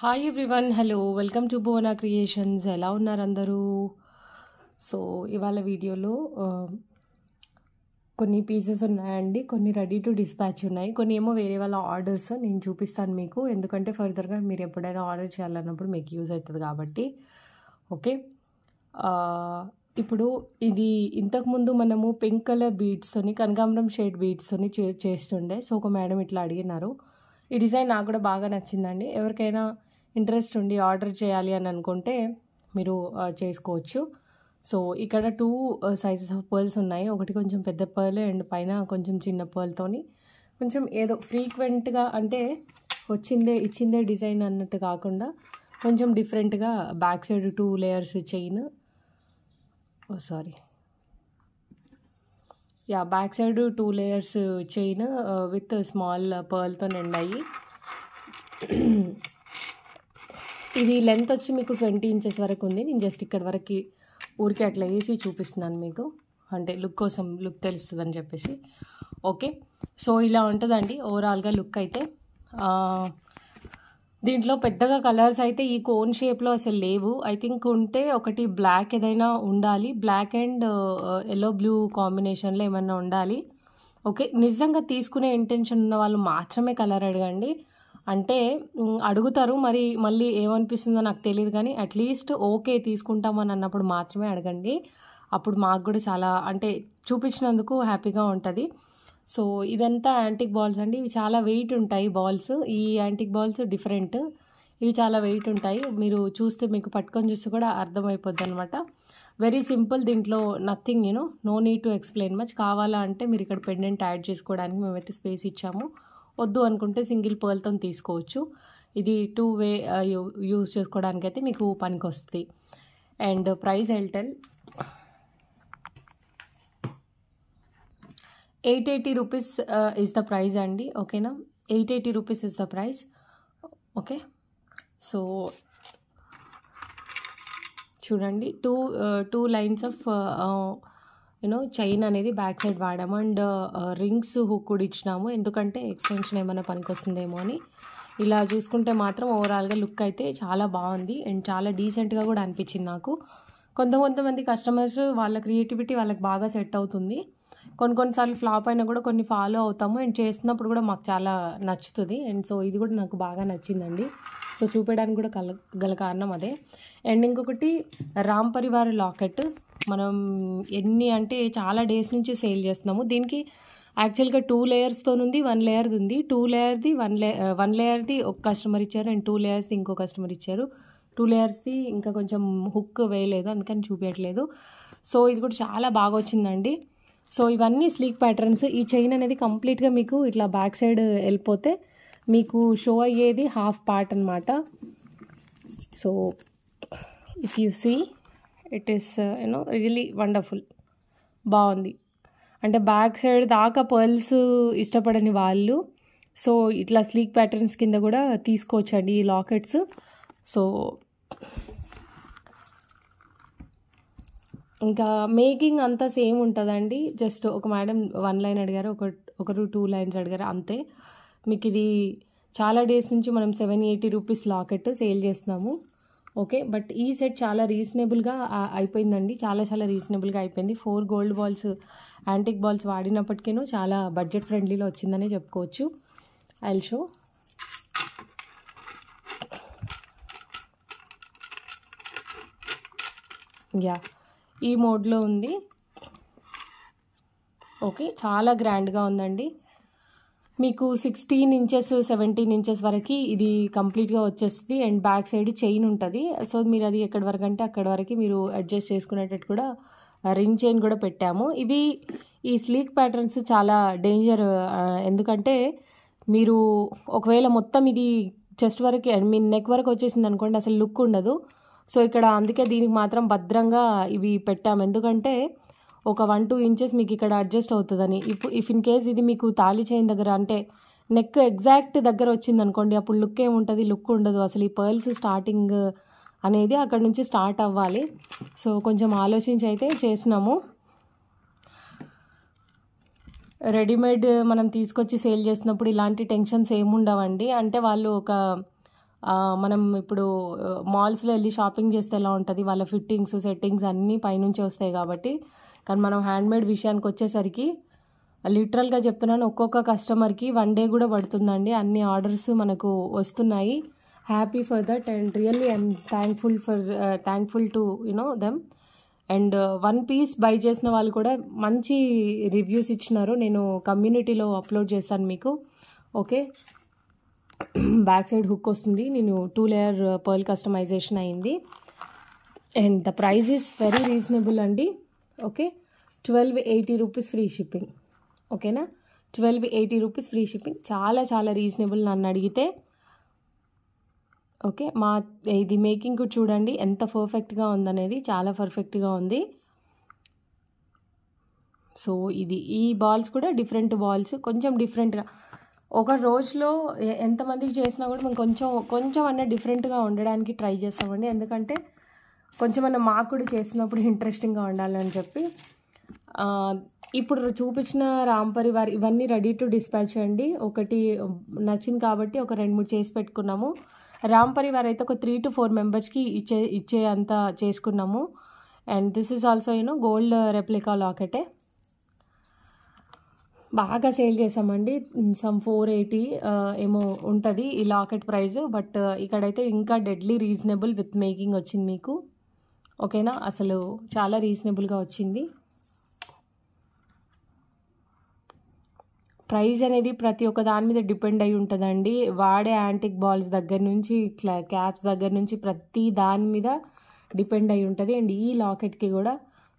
Hi everyone, hello, welcome to Bhuvana creations. ఎలా ఉన్నారు అందరూ? సో ఇవాళ వీడియోలో కొన్ని పీసెస్ ఉన్నాయండి, కొన్ని రెడీ టు డిస్పాచ్ ఉన్నాయి, కొన్ని ఏమో వేరే వాళ్ళ ఆర్డర్స్. నేను చూపిస్తాను మీకు, ఎందుకంటే ఫర్దర్గా మీరు ఎప్పుడైనా ఆర్డర్ చేయాలన్నప్పుడు మీకు యూజ్ అవుతుంది కాబట్టి. ఓకే, ఇప్పుడు ఇది ఇంతకుముందు మనము పింక్ కలర్ బీడ్స్తోని, కనకాంబరం షేడ్ బీడ్స్తోని చేస్తుండే. సో ఒక మేడం ఇట్లా అడిగినారు. ఈ డిజైన్ నాకు కూడా బాగా నచ్చిందండి. ఎవరికైనా ఇంట్రెస్ట్ ఉండి ఆర్డర్ చేయాలి అని అనుకుంటే మీరు చేసుకోవచ్చు. సో ఇక్కడ 2 సైజెస్ ఆఫ్ పర్ల్స్ ఉన్నాయి. ఒకటి కొంచెం పెద్ద పర్ల్ అండ్ పైన కొంచెం చిన్న పర్ల్తోని కొంచెం ఏదో ఫ్రీక్వెంట్గా అంటే ఇచ్చిందే డిజైన్ అన్నట్టు కాకుండా కొంచెం డిఫరెంట్గా back side 2 layers chain, back side 2 layers chain with small పర్ల్తో నిండాయి. ఇది లెంత్ వచ్చి మీకు 20 ఇంచెస్ వరకు ఉంది. నేను జస్ట్ ఇక్కడ వరకు ఊరికి అట్లా వేసి చూపిస్తున్నాను మీకు, అంటే లుక్ కోసం, లుక్ తెలుస్తుందని చెప్పేసి. ఓకే, సో ఇలా ఉంటుందండి ఓవరాల్గా లుక్ అయితే. దీంట్లో పెద్దగా కలర్స్ అయితే ఈ కోన్ షేప్లో అసలు లేవు. ఐ థింక్ ఉంటే ఒకటి బ్లాక్ ఏదైనా ఉండాలి, బ్లాక్ అండ్ ఎల్లో బ్లూ కాంబినేషన్లో ఏమన్నా ఉండాలి. ఓకే, నిజంగా తీసుకునే ఇంటెన్షన్ ఉన్న వాళ్ళు మాత్రమే కలర్ అడగండి. అంటే అడుగుతారు, మరి మళ్ళీ ఏమనిపిస్తుందో నాకు తెలియదు, కానీ అట్లీస్ట్ ఓకే తీసుకుంటామని అన్నప్పుడు మాత్రమే అడగండి. అప్పుడు మాకు కూడా చాలా అంటే చూపించినందుకు హ్యాపీగా ఉంటుంది. సో ఇదంతా యాంటిక్ బాల్స్ అండి. ఇవి చాలా వెయిట్ ఉంటాయి బాల్స్. ఈ యాంటిక్ బాల్స్ డిఫరెంట్, ఇవి చాలా వెయిట్ ఉంటాయి. మీరు చూస్తే, మీకు పట్టుకొని చూస్తే కూడా అర్థమైపోద్ది అనమాట. వెరీ సింపుల్, దీంట్లో nothing no need to explain much. కావాలా అంటే మీరు ఇక్కడ పెండెంట్ యాడ్ చేసుకోవడానికి మేమైతే స్పేస్ ఇచ్చాము. వద్దు అనుకుంటే సింగిల్ పర్ల్తో తీసుకోవచ్చు. ఇది 2 వే యూజ్ చేసుకోవడానికి అయితే మీకు పనికి వస్తుంది. అండ్ ప్రైస్ ఎల్టెల్ 880 రూపీస్ ఇస్ ద ప్రైస్ అండి. ఓకేనా, 880 rupees is the price. Okay, so చూడండి, టూ లైన్స్ ఆఫ్ చైన్ అనేది బ్యాక్ సైడ్ వాడాము. అండ్ రింగ్స్ హుక్ కూడా ఇచ్చినాము, ఎందుకంటే ఎక్స్టెన్షన్ ఏమైనా పనికి వస్తుందేమో అని. ఇలా చూసుకుంటే మాత్రం ఓవరాల్గా లుక్ అయితే చాలా బాగుంది అండ్ చాలా డీసెంట్గా కూడా అనిపించింది నాకు. కొంతమంది కస్టమర్స్ వాళ్ళ క్రియేటివిటీ వాళ్ళకి బాగా సెట్ అవుతుంది. కొన్నిసార్లు ఫ్లాప్ అయినా కూడా కొన్ని ఫాలో అవుతాము అండ్ చేస్తున్నప్పుడు కూడా మాకు చాలా నచ్చుతుంది. అండ్ సో ఇది కూడా నాకు బాగా నచ్చిందండి. సో చూపించడానికి కూడా గల కారణం అదే. అండ్ ఇంకొకటి రామ్ పరివార్ లాకెట్. మనం అంటే చాలా డేస్ నుంచి సేల్ చేస్తున్నాము. దీనికి యాక్చువల్గా 2 లేయర్స్తో ఉంది, 1 లేయర్ది ఉంది. 2 లేయర్ది 1 లేయర్ది ఒక కస్టమర్ ఇచ్చారు అండ్ 2 లేయర్స్ది ఇంకో కస్టమర్ ఇచ్చారు. 2 లేయర్స్ది ఇంకా కొంచెం హుక్ వేయలేదు, అందుకని చూపించట్లేదు. సో ఇది కూడా చాలా బాగా వచ్చిందండి. సో ఇవన్నీ స్లీక్ ప్యాటర్న్స్. ఈ చైన్ అనేది కంప్లీట్గా మీకు ఇట్లా బ్యాక్ సైడ్ వెళ్ళిపోతే మీకు షో అయ్యేది హాఫ్ పార్ట్ అనమాట. So if you see, it is really wonderful, బాగుంది. అంటే బ్యాక్ సైడ్ దాకా పర్ల్స్ ఇష్టపడని వాళ్ళు సో ఇట్లా స్లీక్ ప్యాటర్న్స్ కింద కూడా తీసుకోవచ్చండి ఈ లాకెట్స్. సో ఇంకా మేకింగ్ అంతా సేమ్ ఉంటుందండి. జస్ట్ ఒక మేడం 1 లైన్ అడిగారు, ఒకరు 2 లైన్స్ అడిగారు, అంతే. మీకు ఇది చాలా డేస్ నుంచి మనం 780 రూపీస్ లాకెట్ సేల్ చేస్తున్నాము. ఓకే, బట్ ఈ సెట్ చాలా రీజనబుల్గా అయిపోయిందండి, చాలా రీజనబుల్గా అయిపోయింది. 4 గోల్డ్ బాల్స్, యాంటిక్ బాల్స్ వాడినప్పటికీ చాలా బడ్జెట్ ఫ్రెండ్లీలో వచ్చిందని చెప్పుకోవచ్చు. I will show. ఈ మోడ్లో ఉంది. ఓకే, చాలా గ్రాండ్గా ఉందండి. మీకు 16 ఇంచెస్ 17 ఇంచెస్ వరకు ఇది కంప్లీట్గా వచ్చేస్తుంది అండ్ బ్యాక్ సైడ్ చైన్ ఉంటుంది. సో మీరు అది ఎక్కడి వరకు అంటే అక్కడి వరకు మీరు అడ్జస్ట్ చేసుకునేటట్టు కూడా రింగ్ చైన్ కూడా పెట్టాము. ఈ స్లీక్ ప్యాటర్న్స్ చాలా డేంజర్, ఎందుకంటే మీరు ఒకవేళ మొత్తం ఇది చెస్ట్ వరకు మీ నెక్ వరకు వచ్చేసింది అనుకోండి, అసలు లుక్ ఉండదు. సో ఇక్కడ అందుకే దీనికి మాత్రం భద్రంగా ఇవి పెట్టాము, ఎందుకంటే ఒక 1-2 ఇంచెస్ మీకు ఇక్కడ అడ్జస్ట్ అవుతుందని. ఇఫ్ ఇన్ కేస్ ఇది మీకు తాళి చైన్ దగ్గర అంటే నెక్ ఎగ్జాక్ట్ దగ్గర వచ్చింది అనుకోండి, అప్పుడు లుక్ ఏముంటుంది, లుక్ ఉండదు. అసలు ఈ పర్ల్స్ స్టార్టింగ్ అనేది అక్కడ నుంచి స్టార్ట్ అవ్వాలి. సో కొంచెం ఆలోచించి అయితే చేసినాము. రెడీమేడ్ మనం తీసుకొచ్చి సేల్ చేసినప్పుడు ఇలాంటి టెన్షన్స్ ఏముండవండి. అంటే వాళ్ళు ఒక మనం ఇప్పుడు మాల్స్లో వెళ్ళి షాపింగ్ చేస్తే ఎలా ఉంటుంది, వాళ్ళ ఫిట్టింగ్స్ సెట్టింగ్స్ అన్నీ పైనుంచి వస్తాయి కాబట్టి. కానీ మనం హ్యాండ్మేడ్ విషయానికి వచ్చేసరికి లిటరల్గా చెప్తున్నాను, ఒక్కొక్క కస్టమర్కి 1 డే కూడా పడుతుందండి. అన్ని ఆర్డర్స్ మనకు వస్తున్నాయి. Happy for that and really I'm thankful to them. And 1 piece buy చేసిన వాళ్ళు కూడా మంచి రివ్యూస్ ఇచ్చినారు. నేను కమ్యూనిటీలో అప్లోడ్ చేస్తాను మీకు. ఓకే, బ్యాక్ సైడ్ హుక్ వస్తుంది. నేను 2 లేయర్ పర్ల్ కస్టమైజేషన్ అయింది. And the price is very reasonable అండి. Okay, 1280 rupees free shipping. ఓకేనా, 1280 రూపీస్ ఫ్రీ షిప్పింగ్. చాలా చాలా రీజనబుల్ నన్ను అడిగితే. ఓకే, ఇది మేకింగ్ కూడా చూడండి ఎంత పర్ఫెక్ట్గా ఉందనేది, చాలా పర్ఫెక్ట్గా ఉంది. సో ఈ బాల్స్ కూడా డిఫరెంట్ బాల్స్, కొంచెం డిఫరెంట్గా. ఒక రోజులో ఎంతమందికి చేసినా కూడా మేము కొంచెం అన్న డిఫరెంట్గా ఉండడానికి ట్రై చేస్తామండి. ఎందుకంటే కొంచెం అన్న మాకు కూడా చేసినప్పుడు ఇంట్రెస్టింగ్గా ఉండాలని చెప్పి. ఇప్పుడు చూపించిన రామ్ పరివార్ ఇవన్నీ రెడీ టు డిస్పాచ్ అండి. ఒకటి నచ్చింది కాబట్టి ఒక 2-3 చేసి పెట్టుకున్నాము. రామ్ పరివార్ అయితే ఒక 3 to 4 మెంబర్స్కి ఇచ్చే అంత చేసుకున్నాము. And this is also gold replica లాకెటే. బాగా సేల్ చేసామండి. సమ్ 480 ఏమో ఉంటుంది ఈ లాకెట్ ప్రైస్. బట్ ఇక్కడైతే ఇంకా డెడ్లీ రీజనబుల్ విత్ మేకింగ్ వచ్చింది మీకు. ఓకేనా, అసలు చాలా రీజనబుల్గా వచ్చింది. ప్రైస్ అనేది ప్రతి ఒక్క దాని మీద డిపెండ్ అయి ఉంటుందండి. వాడే యాంటిక్ బాల్స్ దగ్గర నుంచి క్యాప్స్ దగ్గర నుంచి ప్రతి దాని మీద డిపెండ్ అయి ఉంటుంది. అండ్ ఈ లాకెట్కి కూడా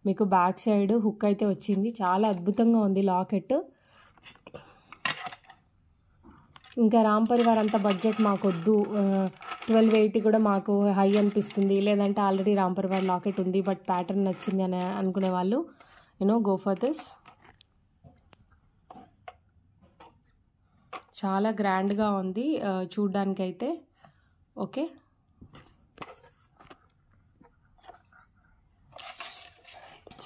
మీకు బ్యాక్ సైడ్ హుక్ అయితే వచ్చింది. చాలా అద్భుతంగా ఉంది లాకెట్. ఇంకా రామ్ పరివార్ అంత బడ్జెట్ మాకొద్దు, 1280 కూడా మాకు హై అనిపిస్తుంది, లేదంటే ఆల్రెడీ రామ్ పరివార్ లాకెట్ ఉంది బట్ ప్యాటర్న్ నచ్చింది అని అనుకునే వాళ్ళు గో ఫర్ దిస్. చాలా గ్రాండ్గా ఉంది చూడ్డానికైతే. ఓకే,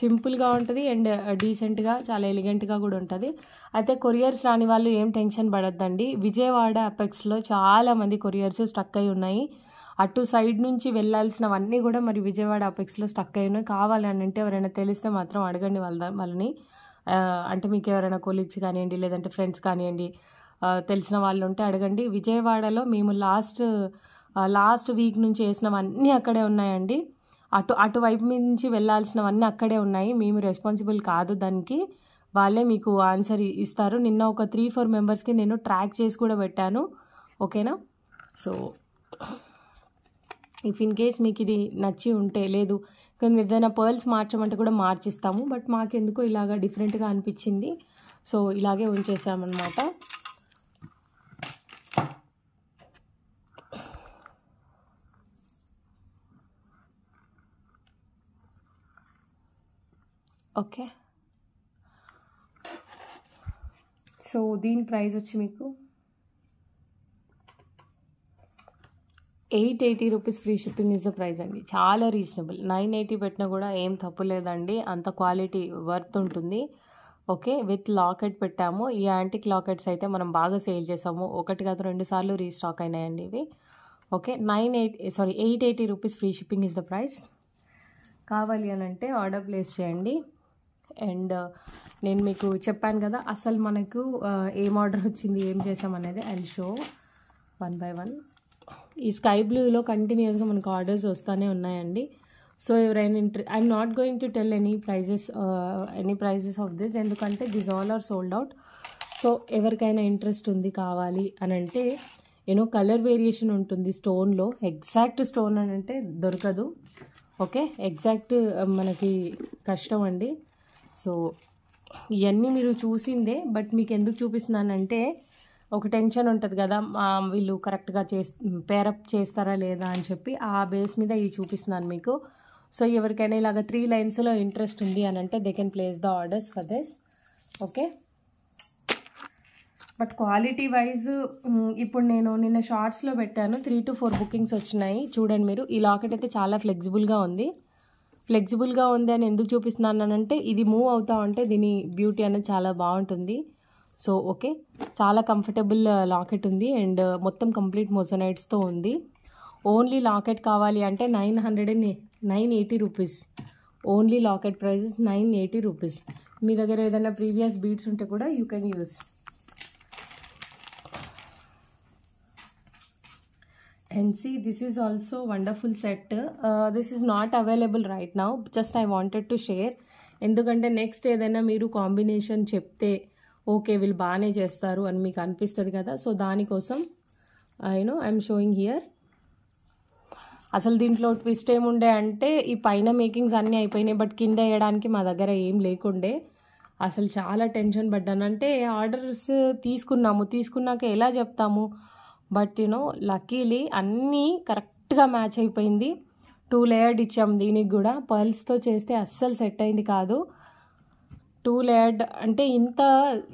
సింపుల్గా ఉంటుంది అండ్ డీసెంట్గా చాలా ఎలిగెంట్గా కూడా ఉంటుంది. అయితే కొరియర్స్ రాని వాళ్ళు ఏం టెన్షన్ పడొద్దండి. విజయవాడ అపెక్స్లో చాలామంది కొరియర్స్ స్టక్ అయి ఉన్నాయి. అటు సైడ్ నుంచి వెళ్ళాల్సినవన్నీ కూడా మరి విజయవాడ అపెక్స్లో స్టక్ అయి ఉన్నాయి. కావాలని అంటే ఎవరైనా తెలిస్తే మాత్రం అడగండి వాళ్ళని. అంటే మీకు ఎవరైనా కొలీగ్స్ కానివ్వండి, లేదంటే ఫ్రెండ్స్ కానివ్వండి, తెలిసిన వాళ్ళు ఉంటే అడగండి. విజయవాడలో మేము లాస్ట్ వీక్ నుంచి వేసినవన్నీ అక్కడే ఉన్నాయండి. అటువైపు నుంచి వెళ్ళాల్సినవన్నీ అక్కడే ఉన్నాయి. మేము రెస్పాన్సిబుల్ కాదు దానికి, వాళ్ళే మీకు ఆన్సర్ ఇస్తారు. నిన్న ఒక 3-4 మెంబర్స్కి నేను ట్రాక్ చేసి కూడా పెట్టాను. ఓకేనా, సో ఇఫ్ ఇన్ కేస్ మీకు ఇది నచ్చి ఉంటే, లేదు కానీ ఏదైనా పర్ల్స్ మార్చమంటే కూడా మార్చిస్తాము. బట్ మాకెందుకో ఇలాగా డిఫరెంట్గా అనిపించింది, సో ఇలాగే ఉంచేసామన్నమాట. ఓకే, సో దీని ప్రైస్ వచ్చి మీకు 880 rupees free shipping is the price అండి. చాలా రీజనబుల్. 980 పెట్టినా కూడా ఏం తప్పు లేదండి, అంత క్వాలిటీ వర్త్ ఉంటుంది. ఓకే, విత్ లాకెట్ పెట్టాము. ఈ యాంటిక్ లాకెట్స్ అయితే మనం బాగా సేల్ చేసాము. 1 కాదు 2 సార్లు రీస్టాక్ అయినాయండి ఇవి. Okay, 880 rupees free shipping is the price. కావాలి అని అంటే ఆర్డర్ ప్లేస్ చేయండి. అండ్ నేను మీకు చెప్పాను కదా అసలు మనకు ఏం ఆర్డర్ వచ్చింది, ఏం చేసామనేది ఐ విల్ షో 1 by 1. ఈ స్కై బ్లూలో కంటిన్యూస్గా మనకు ఆర్డర్స్ వస్తూనే ఉన్నాయండి. సో ఎవరైనా I'm not going to tell any prices of this, ఎందుకంటే this all are sold out. So ఎవరికైనా ఇంట్రెస్ట్ ఉంది కావాలి అని అంటే కలర్ వేరియేషన్ ఉంటుంది స్టోన్లో. ఎగ్జాక్ట్ స్టోన్ అని అంటే దొరకదు. ఓకే, ఎగ్జాక్ట్ మనకి కష్టం అండి. సో ఇవన్నీ మీరు చూసిందే, బట్ మీకు ఎందుకు చూపిస్తున్నానంటే ఒక టెన్షన్ ఉంటుంది కదా, వీళ్ళు కరెక్ట్గా పేరప్ చేస్తారా లేదా అని చెప్పి, ఆ బేస్ మీద ఇవి చూపిస్తున్నాను మీకు. సో ఎవరికైనా ఇలాగ 3 లైన్స్లో ఇంట్రెస్ట్ ఉంది అని అంటే they can place the orders for this. Okay, but quality wise ఇప్పుడు నేను నిన్న షార్ట్స్లో పెట్టాను, 3 to 4 బుకింగ్స్ వచ్చినాయి. చూడండి మీరు, ఈ లాకెట్ అయితే చాలా ఫ్లెక్సిబుల్గా ఉంది అని ఎందుకు చూపిస్తున్నానంటే ఇది మూవ్ అవుతా ఉంటే దీని బ్యూటీ అనేది చాలా బాగుంటుంది. సో ఓకే, చాలా కంఫర్టబుల్ లాకెట్ ఉంది అండ్ మొత్తం కంప్లీట్ మొజనైట్స్తో ఉంది. ఓన్లీ లాకెట్ కావాలి అంటే 980 rupees. Only locket prices 980 rupees. మీ దగ్గర ఏదైనా ప్రీవియస్ బీడ్స్ ఉంటే కూడా you can use. And see, this is also wonderful set. This is not available right now, just I wanted to share. ఎందుకంటే నెక్స్ట్ ఏదైనా మీరు కాంబినేషన్ చెప్తే ఓకే వీళ్ళు బాగానే చేస్తారు అని మీకు అనిపిస్తుంది కదా, సో దానికోసం ఐఎమ్ షోయింగ్ హియర్. అసలు దీంట్లో ట్విస్ట్ ఏముండే అంటే ఈ పైన మేకింగ్స్ అన్నీ అయిపోయినాయి, బట్ కింద వేయడానికి మా దగ్గర ఏం లేకుండే. అసలు చాలా టెన్షన్ పడ్డాను. అంటే ఆర్డర్స్ తీసుకున్నాక ఎలా చెప్తాము, బట్ లక్కీలీ అన్నీ కరెక్ట్గా మ్యాచ్ అయిపోయింది. 2 లేయర్డ్ ఇచ్చాము. దీనికి కూడా పర్ల్స్తో చేస్తే అస్సలు సెట్ అయింది కాదు. 2 లేయర్డ్ అంటే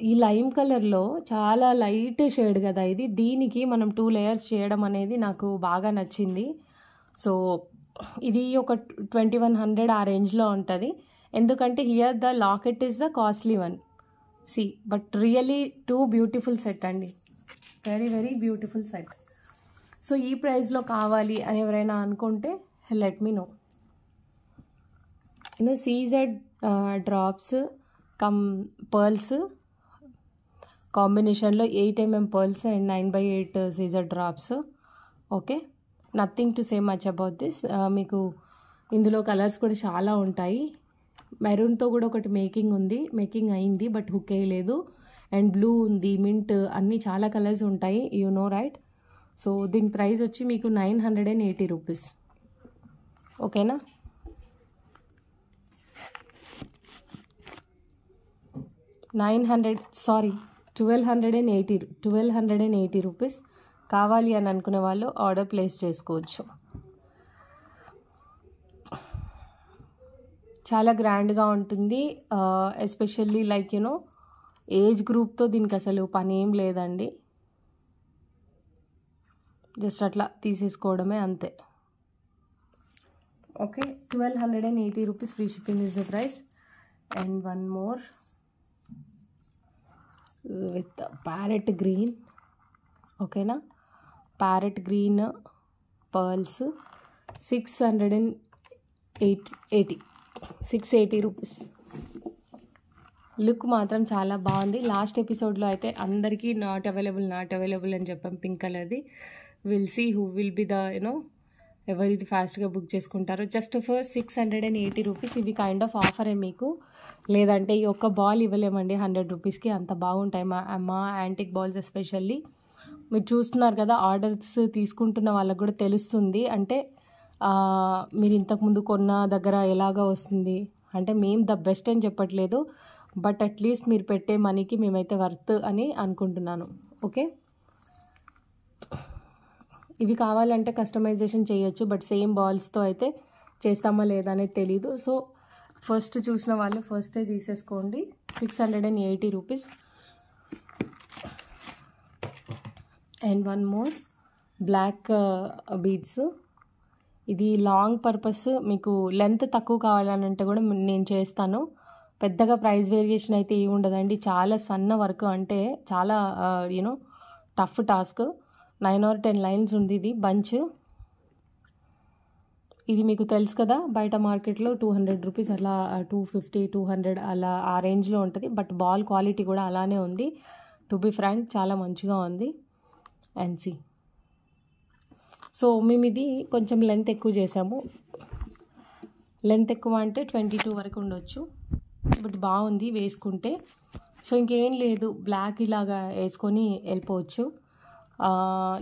ఈ లైమ్ కలర్లో చాలా లైట్ షేడ్ కదా ఇది, దీనికి మనం 2 లేయర్స్ చేయడం అనేది నాకు బాగా నచ్చింది. సో ఇది ఒక 2100 ఆ రేంజ్లో ఉంటుంది. ఎందుకంటే here the locket is the costly one. See but really 2 beautiful set అండి, very very beautiful set. So ఈ ప్రైస్లో కావాలి అని ఎవరైనా అనుకుంటే let me know. CZ drops come pearls కాంబినేషన్లో 8mm pearls and 9x8 CZ drops. Okay, nothing to say much about this. మీకు ఇందులో కలర్స్ కూడా చాలా ఉంటాయి. మెరూన్తో కూడా ఒకటి మేకింగ్ అయింది బట్ హుక్ వేయలేదు. అండ్ బ్లూ ఉంది, మింట్, అన్నీ చాలా కలర్స్ ఉంటాయి, యూ నో రైట్. సో దీని ప్రైస్ వచ్చి మీకు 980 రూపీస్. ఓకేనా? Sorry 1280 rupees. కావాలి అని అనుకునే వాళ్ళు ఆర్డర్ ప్లేస్ చేసుకోవచ్చు. చాలా గ్రాండ్గా ఉంటుంది, ఎస్పెషల్లీ లైక్ ఏజ్ గ్రూప్తో దీనికి అసలు పని ఏం లేదండి. జస్ట్ అట్లా తీసేసుకోవడమే అంతే. Okay, 1280 rupees. Free shipping is the price. And one more with parrot green. ఓకేనా? Parrot green pearls 680 rupees. Look మాత్రం చాలా బాగుంది. లాస్ట్ ఎపిసోడ్లో అయితే అందరికీ నాట్ అవైలబుల్ అని చెప్పాం పింక్ కలర్ది. Will see who will be the ఎవరిది ఫాస్ట్గా బుక్ చేసుకుంటారో. Just for 680 rupees. ఇవి కైండ్ ఆఫ్ ఆఫరే మీకు. లేదంటే ఈ ఒక్క బాల్ ఇవ్వలేమండి 100 రూపీస్కి. అంత బాగుంటాయి మా యాంటిక్ బాల్స్. ఎస్పెషల్లీ మీరు చూస్తున్నారు కదా, ఆర్డర్స్ తీసుకుంటున్న వాళ్ళకు కూడా తెలుస్తుంది. అంటే మీరు ఇంతకుముందు కొన్న దగ్గర ఎలాగా వస్తుంది అంటే మేము ద బెస్ట్ అని చెప్పట్లేదు, బట్ అట్లీస్ట్ మీరు పెట్టే మనీకి మేమైతే వర్త్ అని అనుకుంటున్నాను. ఓకే, ఇవి కావాలంటే కస్టమైజేషన్ చేయొచ్చు, బట్ సేమ్ బాల్స్తో అయితే చేస్తామా లేదా అనేది తెలీదు. సో ఫస్ట్ చూసిన వాళ్ళు ఫస్టే తీసేసుకోండి. 680 rupees. And one more black beads. ఇది లాంగ్ పర్పస్, మీకు లెంత్ తక్కువ కావాలని అంటే కూడా నేను చేస్తాను. పెద్దగా ప్రైస్ వేరియేషన్ అయితే ఏమి ఉండదండి. చాలా సన్న వర్క్, అంటే చాలా టఫ్ టాస్క్. 9 or 10 లైన్స్ ఉంది ఇది బంచ్. ఇది మీకు తెలుసు కదా, బయట మార్కెట్లో 200 రూపీస్ అలా, 250, 200 అలా ఆ రేంజ్లో ఉంటుంది. బట్ బాల్ క్వాలిటీ కూడా అలానే ఉంది. టు బి ఫ్రాంక్ చాలా మంచిగా ఉంది. అండ్ సి, సో మేము ఇది కొంచెం లెంత్ ఎక్కువ చేసాము. లెంత్ ఎక్కువ అంటే 22 వరకు ఉండొచ్చు, బట్ బాగుంది వేసుకుంటే. సో ఇంకేం లేదు, బ్లాక్ ఇలాగా వేసుకొని వెళ్ళిపోవచ్చు.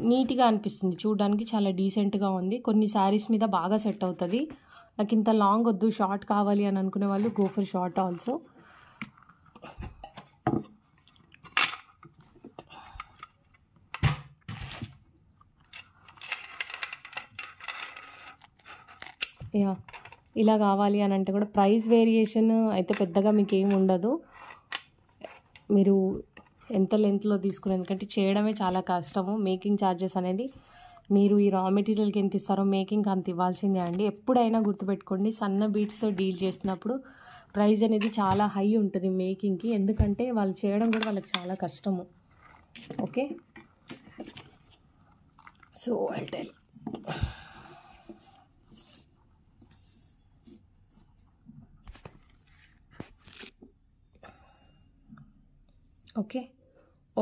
నీట్గా అనిపిస్తుంది చూడడానికి, చాలా డీసెంట్గా ఉంది. కొన్ని శారీస్ మీద బాగా సెట్ అవుతుంది. నాకు ఇంత లాంగ్ వద్దు, షార్ట్ కావాలి అని అనుకునే వాళ్ళు go for short also. Yeah, ఇలా కావాలి అని అంటే కూడా ప్రైస్ వేరియేషన్ అయితే పెద్దగా మీకు ఏమి ఉండదు. మీరు ఎంత లెంత్లో తీసుకుని, ఎందుకంటే చేయడమే చాలా కష్టము. మేకింగ్ ఛార్జెస్ అనేది మీరు ఈ రా మెటీరియల్కి ఎంత ఇస్తారో మేకింగ్కి అంత ఇవ్వాల్సిందే అండి. ఎప్పుడైనా గుర్తుపెట్టుకోండి, సన్న బీట్స్తో డీల్ చేసినప్పుడు ప్రైస్ అనేది చాలా హై ఉంటుంది మేకింగ్కి, ఎందుకంటే వాళ్ళు చేయడం కూడా వాళ్ళకి చాలా కష్టము. Okay, so I tell. Okay,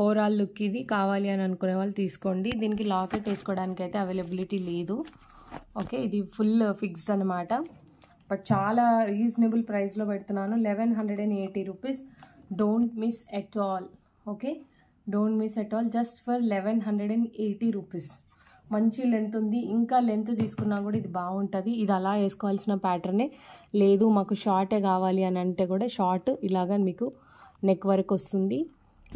overall look ఇది. కావాలి అని అనుకునే వాళ్ళు తీసుకోండి. దీనికి లాకెట్ వేసుకోవడానికి అయితే అవైలబిలిటీ లేదు. ఓకే, ఇది ఫుల్ ఫిక్స్డ్ అనమాట. బట్ చాలా రీజనబుల్ ప్రైస్లో పెడుతున్నాను, 1180 rupees. Don't miss at all. Okay, don't miss at all, just for 1180 rupees. మంచి లెంత్ ఉంది, ఇంకా లెంత్ తీసుకున్నా కూడా ఇది బాగుంటుంది. ఇది అలా వేసుకోవాల్సిన ప్యాటర్నే, లేదు మాకు షార్టే కావాలి అని అంటే కూడా షార్ట్ ఇలాగా మీకు నెక్ వరకు వస్తుంది.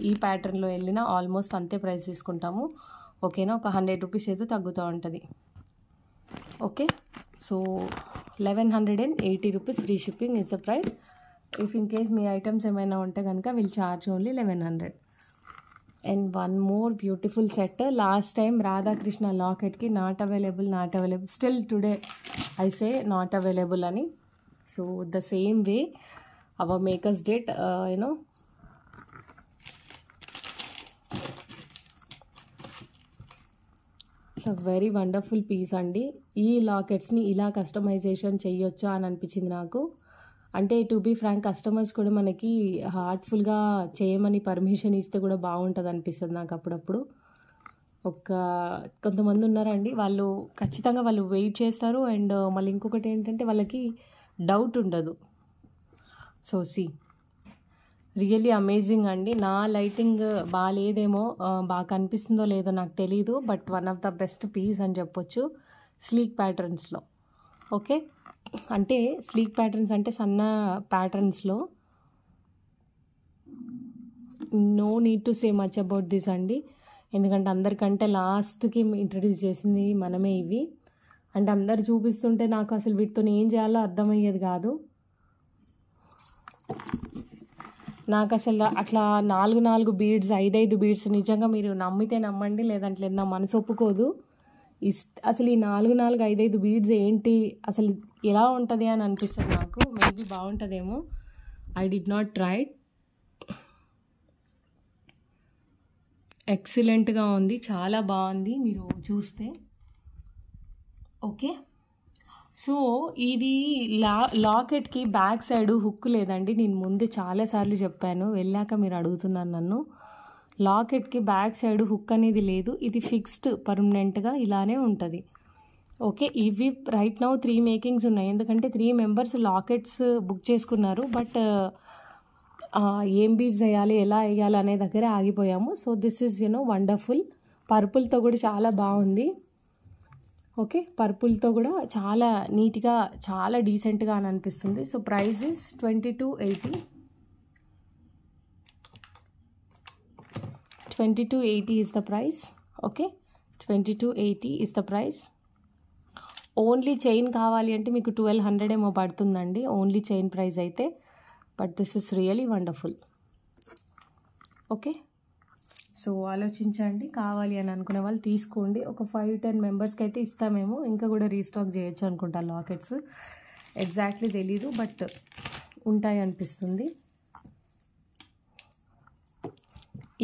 ఈ ప్యాటర్న్లో వెళ్ళినా ఆల్మోస్ట్ అంతే ప్రైస్ తీసుకుంటాము. ఓకేనా, ఒక 100 రూపీస్ ఏదో తగ్గుతూ ఉంటుంది. Okay, so 1180 rupees free shipping is the price. If in case మీ ఐటమ్స్ ఏమైనా ఉంటే కనుక will charge only 1100. And one more beautiful set. Last time Radhakrishna లాకెట్కి not available, still today I say not available అని. So the same way our makers did, you know. It's a very wonderful piece అండి. ఈ లాకెట్స్ని ఇలా customization చేయొచ్చా అని అనిపించింది నాకు. అంటే టు బీ ఫ్రాంక్, కస్టమర్స్ కూడా మనకి హార్ట్ఫుల్గా చేయమని పర్మిషన్ ఇస్తే కూడా బాగుంటుంది అనిపిస్తుంది నాకు అప్పుడప్పుడు. కొంతమంది ఉన్నారండి, వాళ్ళు ఖచ్చితంగా వాళ్ళు వెయిట్ చేస్తారు. అండ్ మళ్ళీ ఇంకొకటి ఏంటంటే వాళ్ళకి డౌట్ ఉండదు. సో రియల్లీ అమేజింగ్ అండి. నా లైటింగ్ బాగాలేదేమో, బాగా కనిపిస్తుందో లేదో నాకు తెలీదు, but one of the best piece అని చెప్పొచ్చు స్లీక్ ప్యాటర్న్స్లో. ఓకే, అంటే స్లీక్ ప్యాటర్న్స్ అంటే సన్న ప్యాటర్న్స్లో. No need to say much about this అండి, ఎందుకంటే అందరికంటే లాస్ట్కి ఇంట్రడ్యూస్ చేసింది మనమే ఇవి. అంటే అందరు చూపిస్తుంటే నాకు అసలు వీటితో ఏం చేయాలో అర్థమయ్యేది కాదు. నాకు అసలు అట్లా 4 బీడ్స్, 5 బీడ్స్ నిజంగా మీరు నమ్మితే నమ్మండి, లేదంటే నా మనసు ఒప్పుకోదు. అసలు ఈ 4, 5 బీడ్స్ ఏంటి, అసలు ఎలా ఉంటుంది అని అనిపిస్తుంది నాకు. మేబీ బాగుంటుందేమో, ఐ డిడ్ నాట్ ట్రై. ఎక్సలెంట్గా ఉంది, చాలా బాగుంది మీరు చూస్తే. ఓకే, సో ఇది లాకెట్కి బ్యాక్ సైడ్ హుక్ లేదండి. నేను ముందు చాలాసార్లు చెప్పాను, వెళ్ళాక మీరు అడుగుతున్నారు నన్ను. లాకెట్కి బ్యాక్ సైడ్ హుక్ అనేది లేదు, ఇది ఫిక్స్డ్ పర్మనెంట్గా ఇలానే ఉంటుంది. ఓకే, ఇవి రైట్ నౌ 3 మేకింగ్స్ ఉన్నాయి, ఎందుకంటే 3 మెంబర్స్ లాకెట్స్ బుక్ చేసుకున్నారు. బట్ ఏం బీడ్స్ వేయాలి, ఎలా వేయాలి అనే దగ్గర ఆగిపోయాము. So this is wonderful. పర్పుల్తో కూడా చాలా బాగుంది. ఓకే, పర్పుల్తో కూడా చాలా నీట్గా, చాలా డీసెంట్గా అని అనిపిస్తుంది. So price is 2280. 2280 is the price. Okay, 2280 is the price. Only chain కావాలి అంటే మీకు 1200 ఏమో పడుతుందండి, ఓన్లీ చైన్ ప్రైస్ అయితే. But this is really wonderful. Okay, so ఆలోచించండి, కావాలి అని అనుకునే వాళ్ళు తీసుకోండి. ఒక 5-10 మెంబర్స్కి అయితే ఇస్తామేమో, ఇంకా కూడా రీస్టాక్ చేయొచ్చు అనుకుంటా లాకెట్స్. ఎగ్జాక్ట్లీ తెలీదు, బట్ ఉంటాయి అనిపిస్తుంది.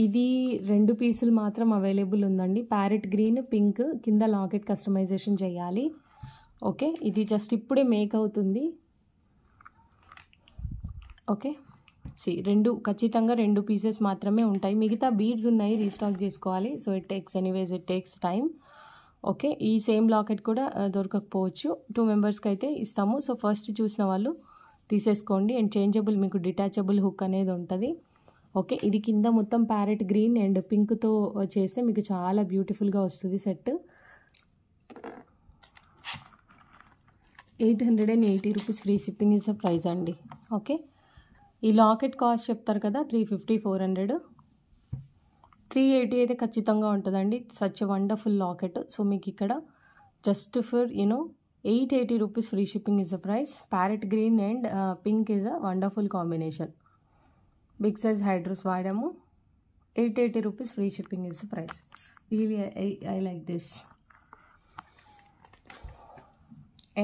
ఇది 2 పీసులు మాత్రం అవైలబుల్ ఉందండి, ప్యారెట్ గ్రీన్, పింక్. కింద లాకెట్ కస్టమైజేషన్ చేయాలి. ఓకే, ఇది జస్ట్ ఇప్పుడే మేక్ అవుతుంది. ఓకే, ఖచ్చితంగా 2 పీసెస్ మాత్రమే ఉంటాయి, మిగతా బీడ్స్ ఉన్నాయి, రీస్టాక్ చేసుకోవాలి. So it takes time. Okay, ఈ సేమ్ లాకెట్ కూడా దొరకకపోవచ్చు, 2 మెంబర్స్కి అయితే ఇస్తాము. సో ఫస్ట్ చూసిన వాళ్ళు తీసేసుకోండి. అండ్ చేంజబుల్, మీకు డిటాచబుల్ హుక్ అనేది ఉంటుంది. ఓకే, ఇది కింద మొత్తం ప్యారెట్ గ్రీన్ అండ్ పింక్తో చేస్తే మీకు చాలా బ్యూటిఫుల్గా వస్తుంది set. 880 rupees free shipping is the price అండి. ఓకే, ఈ లాకెట్ కాస్ట్ చెప్తారు కదా 350, 400, 380 అయితే ఖచ్చితంగా ఉంటుందండి. Such wonderful locket. సో మీకు ఇక్కడ just for 880 rupees free shipping is the price. Parrot green and pink is a wonderful combination. Big size హైడ్రోస్ వాడాము. 880 rupees free shipping is the price. Really I like this.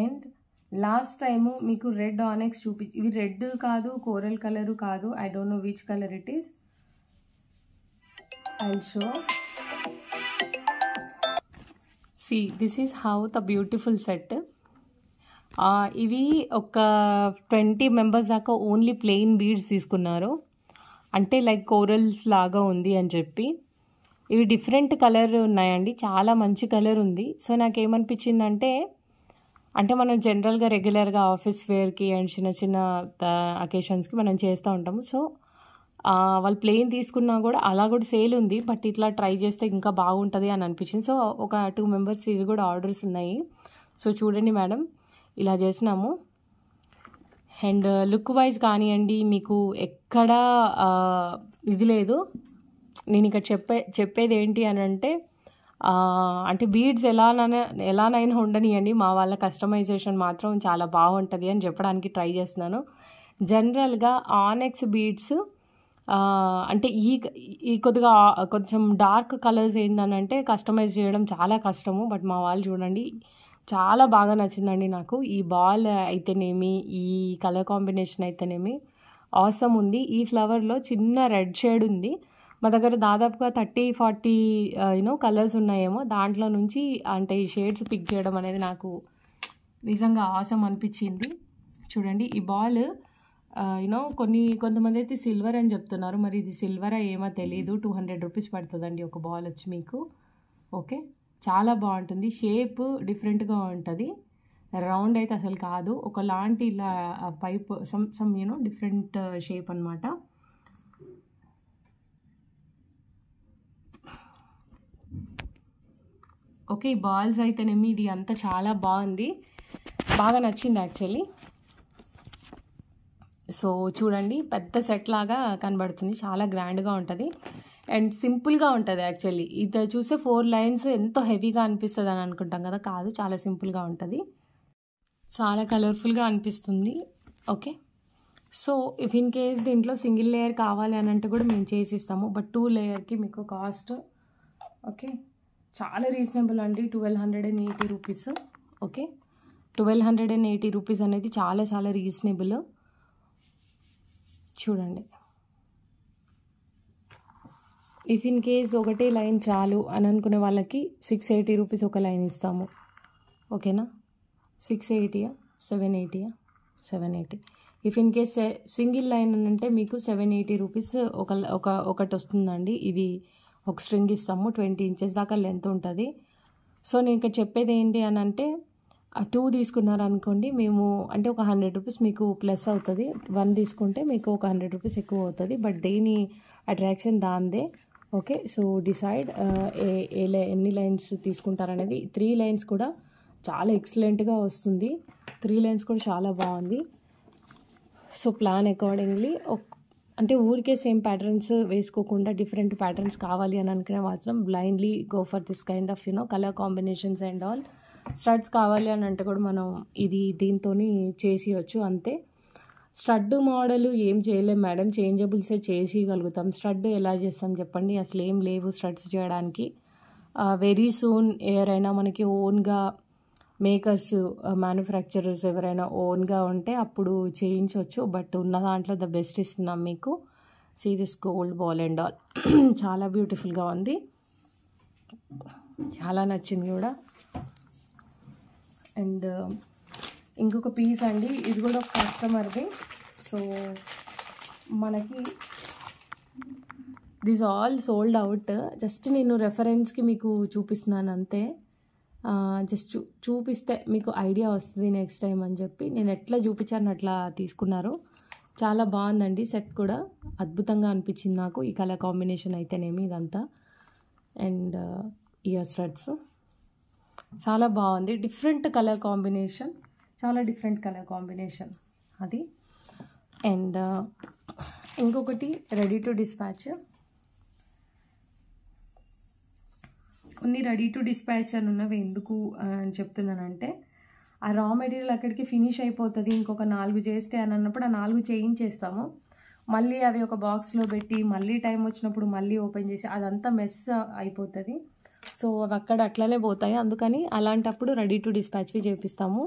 And last time మీకు red onyx ఇవి red కాదు, coral colour కాదు, I don't know which colour it is. I'll show. See, this is how the beautiful set. ఇవి ఒక 20 members దాకా only plain beads తీసుకున్నారు, అంటే like corals లాగా ఉంది అని చెప్పి. ఇవి డిఫరెంట్ కలర్ ఉన్నాయండి, చాలా మంచి కలర్ ఉంది. సో నాకేమనిపించిందంటే, అంటే మనం జనరల్గా రెగ్యులర్గా ఆఫీస్ వేర్కి అండ్ చిన్న చిన్న అకేషన్స్కి మనం చేస్తూ ఉంటాము. సో వాళ్ళు ప్లెయిన్ తీసుకున్నా కూడా అలా కూడా సేల్ ఉంది, బట్ ఇట్లా ట్రై చేస్తే ఇంకా బాగుంటుంది అని అనిపించింది. సో ఒక 2 మెంబర్స్ ఇవి కూడా ఆర్డర్స్ ఉన్నాయి. సో చూడండి మేడం, ఇలా చేసినాము. అండ్ లుక్ వైజ్ కానివ్వండి, మీకు ఎక్కడ ఇది లేదు. నేను ఇక్కడ చెప్పేది ఏంటి అని అంటే బీడ్స్ ఎలానైనా ఉండనియండి, మా వాళ్ళ కస్టమైజేషన్ మాత్రం చాలా బాగుంటుంది అని చెప్పడానికి ట్రై చేస్తున్నాను. జనరల్గా ఆనెక్స్ బీడ్స్ అంటే ఈ కొద్దిగా కొంచెం డార్క్ కలర్స్ ఏంటనంటే కస్టమైజ్ చేయడం చాలా కష్టము. బట్ మా వాళ్ళు చూడండి, చాలా బాగా నచ్చిందండి నాకు. ఈ బాల్ అయితేనేమి, ఈ కలర్ కాంబినేషన్ అయితేనేమి ఆసమ్ ఉంది. ఈ ఫ్లవర్లో చిన్న రెడ్ షేడ్ ఉంది. మా దగ్గర దాదాపుగా 30-40 కలర్స్ ఉన్నాయేమో. దాంట్లో నుంచి అంటే ఈ షేడ్స్ పిక్ చేయడం అనేది నాకు నిజంగా ఆసమ్ అనిపించింది. చూడండి, ఈ బాల్ కొంతమంది అయితే సిల్వర్ అని చెప్తున్నారు, మరి ఇది సిల్వరా ఏమో తెలీదు. 200 రూపీస్ పడుతుందండి ఒక బాల్ వచ్చి మీకు. ఓకే, చాలా బాగుంటుంది. షేప్ డిఫరెంట్గా ఉంటుంది, రౌండ్ అయితే అసలు కాదు, ఒకలాంటి ఇలా పైప్ సమ్ డిఫరెంట్ షేప్ అనమాట. ఓకే, ఈ బాల్స్ అయితేనేమి ఇది అంతా చాలా బాగుంది, బాగా నచ్చింది యాక్చువల్లీ. సో చూడండి, పెద్ద సెట్ లాగా కనబడుతుంది, చాలా గ్రాండ్గా ఉంటుంది అండ్ సింపుల్గా ఉంటుంది యాక్చువల్లీ. ఇది చూస్తే 4 లైన్స్ ఎంతో హెవీగా అనిపిస్తుంది అని అనుకుంటాం కదా, కాదు, చాలా సింపుల్గా ఉంటుంది, చాలా కలర్ఫుల్గా అనిపిస్తుంది. Okay, so if in case దీంట్లో సింగిల్ లేయర్ కావాలి అని అంటే కూడా మేము చేసిస్తాము, బట్ 2 లేయర్కి మీకు కాస్ట్ ఓకే చాలా రీజనబుల్ అండి, 1280 రూపీస్. ఓకే, 1280 రూపీస్ అనేది చాలా చాలా రీజనబుల్. చూడండి, ఇఫ్ ఇన్ కేస్ ఒకటే లైన్ చాలు అని అనుకునే వాళ్ళకి 680 రూపీస్ ఒక లైన్ ఇస్తాము. ఓకేనా, 680 780 if in case single line అని అంటే మీకు 780 రూపీస్ ఒకటి వస్తుందండి. ఇది ఒక స్ట్రింగ్ ఇస్తాము, 20 ఇంచెస్ దాకా లెంత్ ఉంటుంది. సో నేను ఇక్కడ చెప్పేది ఏంటి అని అంటే, 2 తీసుకున్నారనుకోండి, మేము అంటే ఒక 100 రూపీస్ మీకు ప్లస్ అవుతుంది. 1 తీసుకుంటే మీకు ఒక 100 రూపీస్ ఎక్కువ అవుతుంది, బట్ దేని అట్రాక్షన్ దాందే. ఓకే, సో డిసైడ్ ఎన్ని లైన్స్ తీసుకుంటారనేది. 3 లైన్స్ కూడా చాలా ఎక్సలెంట్గా వస్తుంది, 3 లైన్స్ కూడా చాలా బాగుంది. సో ప్లాన్ అకార్డింగ్లీ అంటే ఊరికే సేమ్ ప్యాటర్న్స్ వేసుకోకుండా డిఫరెంట్ ప్యాటర్న్స్ కావాలి అని అనుకునే మాత్రం blindly go for this kind of colour combinations and all. Studs కావాలి అని అంటే కూడా మనం దీంతో చేసేయచ్చు అంతే. స్టడ్ మోడల్ ఏం చేయలేం మేడం, చేంజబుల్సే చేసేయగలుగుతాం. స్టడ్ ఎలా చేస్తాం చెప్పండి, అసలు ఏం లేవు స్టడ్స్ చేయడానికి. వెరీ సూన్ ఎవరైనా మనకి ఓన్గా మేకర్స్ మ్యానుఫ్యాక్చరర్స్ ఎవరైనా ఓన్గా ఉంటే అప్పుడు చేయించవచ్చు, బట్ ఉన్న దాంట్లో ద బెస్ట్ ఇస్తున్నాం మీకు. See this gold ball and all చాలా బ్యూటిఫుల్గా ఉంది, చాలా నచ్చింది కూడా. అండ్ ఇంకొక పీస్ అండి, ఇది కూడా ఒక కస్టమర్ది. సో మనకి this all sold out. Just నేను రెఫరెన్స్కి మీకు చూపిస్తున్నాను అంతే, జస్ట్ చూపిస్తే మీకు ఐడియా వస్తుంది నెక్స్ట్ టైం అని చెప్పి. నేను ఎట్లా చూపించాను అట్లా తీసుకున్నారు. చాలా బాగుందండి సెట్ కూడా, అద్భుతంగా అనిపించింది నాకు. ఈ కలర్ కాంబినేషన్ అయితేనేమి ఇదంతా అండ్ ఇయర్ స్టడ్స్ చాలా బాగుంది. డిఫరెంట్ కలర్ కాంబినేషన్, చాలా డిఫరెంట్ కలర్ కాంబినేషన్ అది. అండ్ ఇంకొకటి రెడీ టు డిస్పాచ్. కొన్ని రెడీ టు డిస్పాచ్ అని ఉన్నవి ఎందుకు అని చెప్తున్నానంటే, ఆ రా మెటీరియల్ అక్కడికి ఫినిష్ అయిపోతుంది, ఇంకొక 4 చేస్తే అని అన్నప్పుడు ఆ 4 చేయించేస్తాము. మళ్ళీ అవి ఒక బాక్స్లో పెట్టి మళ్ళీ టైం వచ్చినప్పుడు మళ్ళీ ఓపెన్ చేసి అదంతా మెస్ అయిపోతుంది. సో అవి అక్కడ అట్లనే పోతాయి, అందుకని అలాంటప్పుడు రెడీ టు డిస్పాచ్వి చేపిస్తాము.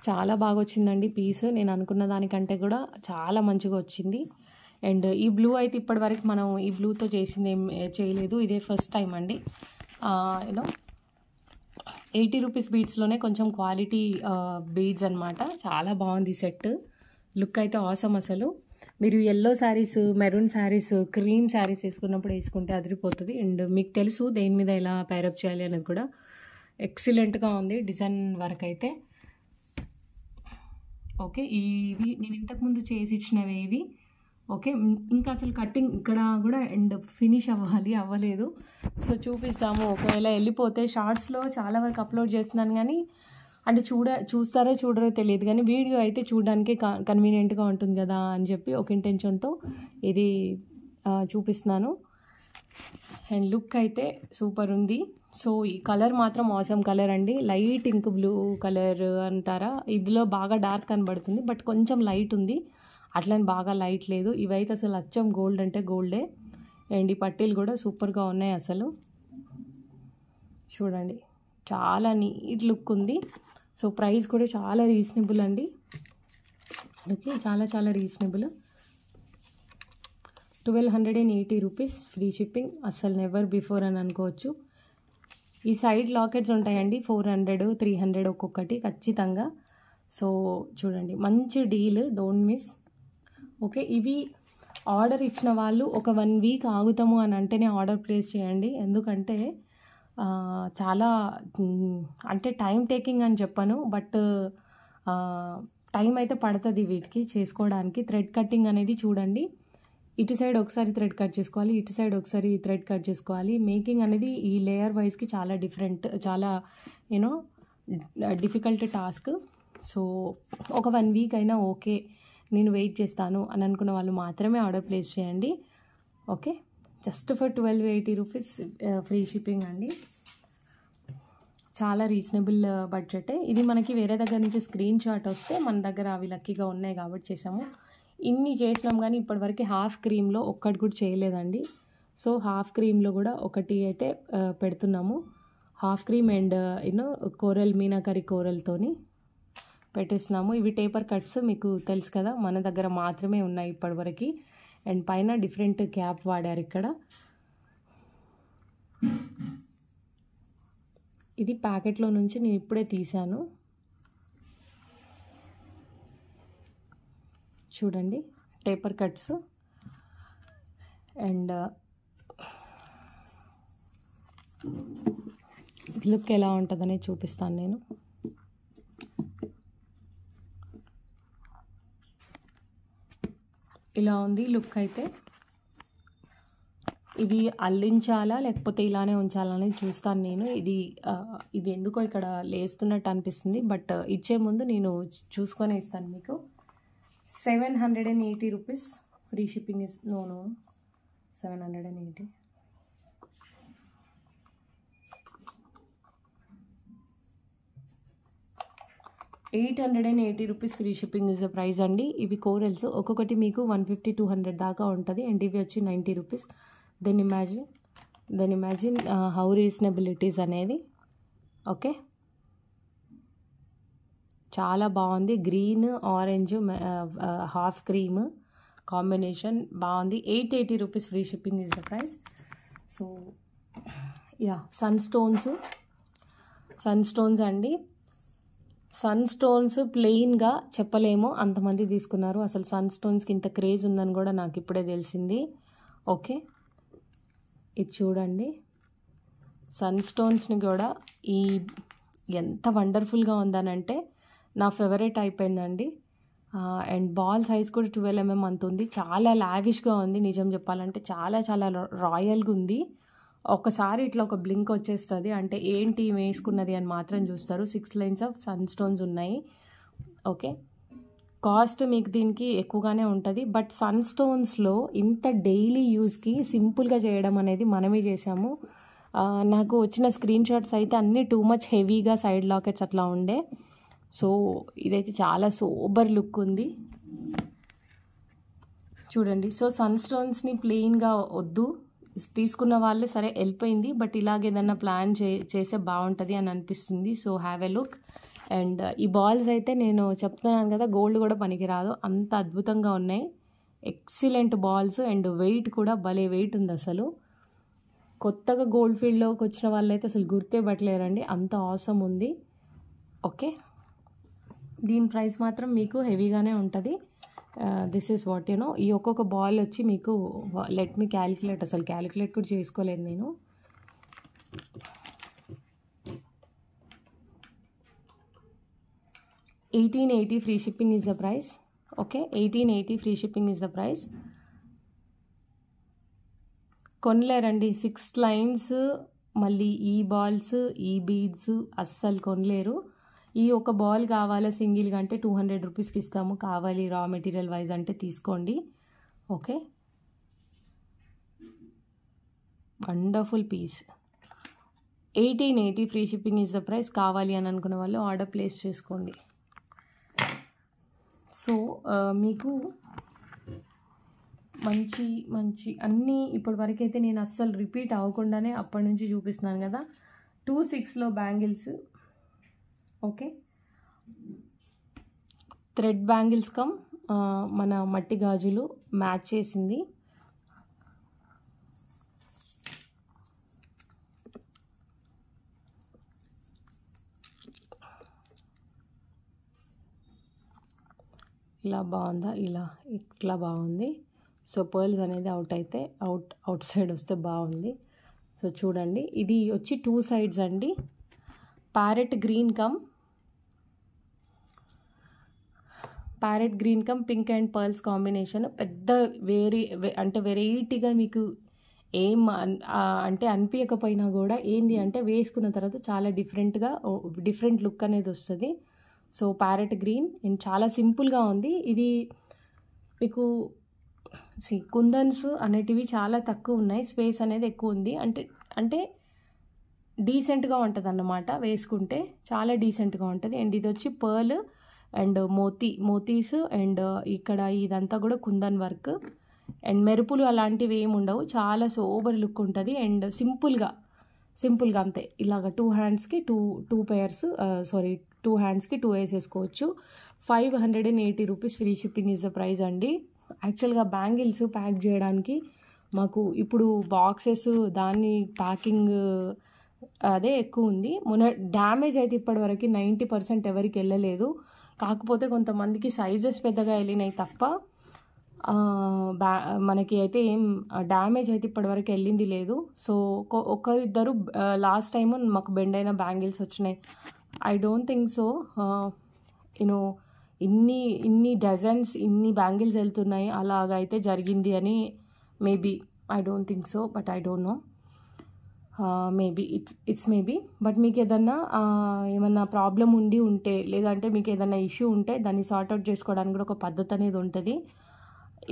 చాలా బాగా వచ్చిందండి పీస్. నేను అనుకున్న దానికంటే కూడా చాలా మంచిగా వచ్చింది. అండ్ ఈ బ్లూ అయితే ఇప్పటివరకు మనం ఈ బ్లూతో చేసింది ఏం చేయలేదు, ఇదే ఫస్ట్ టైం అండి. యూనో 80 రూపీస్ బీడ్స్లోనే కొంచెం క్వాలిటీ బీడ్స్ అనమాట. చాలా బాగుంది సెట్. లుక్ అయితే ఆసమ్. అసలు మీరు yellow saris, maroon saris, cream saris వేసుకున్నప్పుడు వేసుకుంటే అదిరిపోతుంది. అండ్ మీకు తెలుసు దేని మీద ఎలా పేరప్ చేయాలి అనేది కూడా. ఎక్సలెంట్గా ఉంది డిజైన్ వర్క్ అయితే. ఓకే, ఇవి నేను ఇంతకుముందు చేసి ఇచ్చినవి ఇవి. ఓకే, ఇంకా అసలు కటింగ్ ఇక్కడ కూడా అండ్ ఫినిష్ అవ్వలేదు. సో చూపిస్తాము. ఒకవేళ వెళ్ళిపోతే షార్ట్స్లో చాలా వరకు అప్లోడ్ చేస్తున్నాను, కానీ అంటే చూస్తారో చూడరో తెలియదు, కానీ వీడియో అయితే చూడడానికి కన్వీనియంట్గా ఉంటుంది కదా అని చెప్పి ఒక ఇంటెన్షన్తో ఇది చూపిస్తున్నాను. అండ్ లుక్ అయితే సూపర్ ఉంది. సో ఈ కలర్ మాత్రం ఆసమ్ కలర్ అండి. లైట్ ఇంక్ బ్లూ కలర్ అంటారా, ఇందులో బాగా డార్క్ కనబడుతుంది, బట్ కొంచెం లైట్ ఉంది, అట్లని బాగా లైట్ లేదు. ఇవైతే అసలు అచ్చం గోల్డ్ అంటే గోల్డే. అండ్ ఈ పట్టీలు కూడా సూపర్గా ఉన్నాయి అసలు. చూడండి, చాలా నీట్ లుక్ ఉంది. సో ప్రైస్ కూడా చాలా రీజనబుల్ అండి. ఓకే, చాలా చాలా రీజనబుల్. 1280 rupees free shipping. అసలు నెవర్ బిఫోర్ అని అనుకోవచ్చు. ఈ సైడ్ లాకెట్స్ ఉంటాయండి 400, 300 ఒక్కొక్కటి ఖచ్చితంగా. సో చూడండి, మంచి డీల్, డోంట్ మిస్. ఓకే, ఇవి ఆర్డర్ ఇచ్చిన వాళ్ళు ఒక 1 వీక్ ఆగుతాము అని అంటేనే ఆర్డర్ ప్లేస్ చేయండి. ఎందుకంటే చాలా అంటే టైం టేకింగ్ అని చెప్పను, బట్ టైం అయితే పడుతుంది వీటికి చేసుకోవడానికి. థ్రెడ్ కటింగ్ అనేది చూడండి, ఇటు సైడ్ ఒకసారి థ్రెడ్ కట్ చేసుకోవాలి, ఇటు సైడ్ ఒకసారి థ్రెడ్ కట్ చేసుకోవాలి. మేకింగ్ అనేది ఈ లేయర్ వైజ్కి చాలా డిఫరెంట్, చాలా యూనో డిఫికల్ట్ టాస్క్. సో ఒక 1 వీక్ అయినా ఓకే, నేను వెయిట్ చేస్తాను అని అనుకున్న వాళ్ళు మాత్రమే ఆర్డర్ ప్లేస్ చేయండి. Okay, just for 1280 rupees free shipping అండి. చాలా రీజనబుల్ బడ్జెటే. ఇది మనకి వేరే దగ్గర నుంచి స్క్రీన్ షాట్ వస్తే మన దగ్గర అవి లక్కీగా ఉన్నాయి కాబట్టి చేసాము. ఇన్ని చేసినాం కానీ ఇప్పటివరకు హాఫ్ క్రీమ్లో ఒక్కటి కూడా చేయలేదండి. సో హాఫ్ క్రీమ్లో కూడా ఒకటి అయితే పెడుతున్నాము. Half cream and coral, meenakari కోరల్తోని పెట్టేస్తున్నాము. ఇవి టేపర్ కట్స్, మీకు తెలుసు కదా, మన దగ్గర మాత్రమే ఉన్నాయి ఇప్పటివరకు. అండ్ పైన డిఫరెంట్ క్యాప్ వాడారు ఇక్కడ. ఇది ప్యాకెట్లో నుంచి నేను ఇప్పుడే తీసాను. చూడండి, టేపర్ కట్స్. అండ్ లుక్ ఎలా ఉంటుందని చూపిస్తాను నేను. ఇలా ఉంది లుక్ అయితే. ఇది అల్లించాలా లేకపోతే ఇలానే ఉంచాలా అనేది చూస్తాను నేను. ఇది ఎందుకో ఇక్కడ లేస్తున్నట్టు అనిపిస్తుంది, బట్ ఇచ్చే ముందు నేను చూసుకొని ఇస్తాను మీకు. 780 rupees free shipping is no 780. 880 rupees free shipping is the price అండి. ఇవి కోరల్స్, ఒక్కొక్కటి మీకు 150-200 దాకా ఉంటుంది. అండ్ ఇవి వచ్చి 90 rupees. Then imagine how reasonable it is అనేది. ఓకే, చాలా బాగుంది. Green, orange, half cream combination బాగుంది. 880 rupees free shipping is the price. So yeah, sun stones అండి. సన్ స్టోన్స్ ప్లెయిన్గా చెప్పలేము, అంతమంది తీసుకున్నారు. అసలు సన్ స్టోన్స్కి ఇంత క్రేజ్ ఉందని కూడా నాకు ఇప్పుడే తెలిసింది. ఓకే, ఇది చూడండి, సన్ స్టోన్స్ని కూడా ఎంత వండర్ఫుల్గా ఉందనంటే నా ఫేవరెట్ అయిపోయిందండి. అండ్ బాల్ సైజ్ కూడా 12 mm అంత ఉంది. చాలా లావిష్గా ఉంది, నిజం చెప్పాలంటే చాలా చాలా రాయల్గా ఉంది. ఒకసారి ఇట్లా ఒక బ్లింక్ వచ్చేస్తుంది, అంటే ఏంటి వేసుకున్నది అని మాత్రం చూస్తారు. 6 లైన్స్ ఆఫ్ సన్ స్టోన్స్ ఉన్నాయి. ఓకే, కాస్ట్ మీకు దీనికి ఎక్కువగానే ఉంటుంది, బట్ సన్ స్టోన్స్లో ఇంత డైలీ యూస్కి సింపుల్గా చేయడం అనేది మనమే చేసాము. నాకు వచ్చిన స్క్రీన్ షాట్స్ అయితే అన్నీ టూ మచ్ హెవీగా సైడ్ లాకెట్స్ అట్లా ఉండే. సో ఇదైతే చాలా సూపర్ లుక్ ఉంది చూడండి. సో సన్ స్టోన్స్ని ప్లెయిన్గా వద్దు తీసుకున్న వాళ్ళు సరే వెళ్ళిపోయింది, బట్ ఇలాగ ఏదన్నా ప్లాన్ చేస్తే బాగుంటుంది అని అనిపిస్తుంది. So have a look. And ఈ బాల్స్ అయితే నేను చెప్తున్నాను కదా, గోల్డ్ కూడా పనికిరాదు, అంత అద్భుతంగా ఉన్నాయి. ఎక్సలెంట్ బాల్స్ అండ్ వెయిట్ కూడా భలే వెయిట్ ఉంది. అసలు కొత్తగా గోల్డ్ ఫీల్డ్లోకి వచ్చిన వాళ్ళైతే అసలు గుర్తే పట్టలేరండి, అంత ఆసమ్ ఉంది. ఓకే, దీని ప్రైస్ మాత్రం మీకు హెవీగానే ఉంటుంది. This is what you know. ఈ ఒక్కొక్క బాల్ వచ్చి మీకు లెట్ మీ క్యాలిక్యులేట్, అసలు క్యాలిక్యులేట్ కూడా చేసుకోలేదు నేను. $1880 free shipping is the price. Okay, $1880 free shipping is the price. కొనలేరండి 6 లైన్స్, మళ్ళీ ఈ బాల్స్, ఈ బీడ్స్ అస్సలు కొనలేరు. ఈ ఒక బాల్ కావాలా సింగిల్గా అంటే 200 రూపీస్కి ఇస్తాము, కావాలి రా మెటీరియల్ వైజ్ అంటే తీసుకోండి. Okay, wonderful piece. 1880 free shipping is the price. కావాలి అని అనుకునే వాళ్ళు ఆర్డర్ ప్లేస్ చేసుకోండి. సో మీకు మంచి మంచి అన్నీ ఇప్పటి వరకు అయితే నేను అస్సలు రిపీట్ అవ్వకుండానే అప్పటి నుంచి చూపిస్తున్నాను కదా. 2/6లో bangles. Okay, thread bangles come మన మట్టి గాజులు మ్యాచ్ చేసింది. ఇలా బాగుందా, ఇట్లా బాగుంది. సో పర్ల్స్ అనేది అవుట్ సైడ్ వస్తే బాగుంది. సో చూడండి, ఇది వచ్చి 2 సైడ్స్ అండి. Parrot green come pink and pearls combination. పెద్ద వెరైటీగా మీకు ఏం అంటే అనిపించకపోయినా కూడా ఏంది అంటే వేసుకున్న తర్వాత చాలా డిఫరెంట్ లుక్ అనేది వస్తుంది. సో ప్యారెట్ గ్రీన్ అండ్ చాలా సింపుల్గా ఉంది. ఇది మీకు కుందన్స్ అనేటివి చాలా తక్కువ ఉన్నాయి, స్పేస్ అనేది ఎక్కువ ఉంది. అంటే డీసెంట్గా ఉంటుంది అన్నమాట, వేసుకుంటే చాలా డీసెంట్గా ఉంటుంది. అండ్ ఇది వచ్చి పర్ల్ అండ్ మోతీస్ అండ్ ఇక్కడ ఇదంతా కూడా కుందన్ వర్క్ అండ్ మెరుపులు అలాంటివి ఏమి ఉండవు, చాలా సోబర్ లుక్ ఉంటుంది. అండ్ సింపుల్గా అంతే. ఇలాగ 2 హ్యాండ్స్కి 2 పేర్స్ 2 హ్యాండ్స్కి 2 వేసేసుకోవచ్చు. 580 rupees free shipping is the price అండి. యాక్చువల్గా బ్యాంగిల్స్ ప్యాక్ చేయడానికి మాకు ఇప్పుడు బాక్సెస్ దాన్ని ప్యాకింగ్ అదే ఎక్కువ ఉంది. డ్యామేజ్ అయితే ఇప్పటివరకు 90% ఎవరికి వెళ్ళలేదు. కాకపోతే కొంతమందికి సైజెస్ పెద్దగా వెళ్ళినాయి తప్ప మనకి అయితే ఏం డ్యామేజ్ అయితే ఇప్పటివరకు వెళ్ళింది లేదు. సో ఒకరిద్దరు లాస్ట్ టైం మాకు బెండ్ అయిన బ్యాంగిల్స్ వచ్చినాయి. ఐ డోంట్ థింక్ సో ఇన్ని డజన్స్ ఇన్ని బ్యాంగిల్స్ వెళ్తున్నాయి అలాగైతే జరిగింది అని maybe. I don't think so, but I don't no, it's maybe. But మీకు ఏమన్నా ప్రాబ్లం ఉంటే లేదంటే మీకు ఏదైనా ఇష్యూ ఉంటే దాన్ని సార్ట్అవుట్ చేసుకోవడానికి కూడా ఒక పద్ధతి అనేది ఉంటుంది.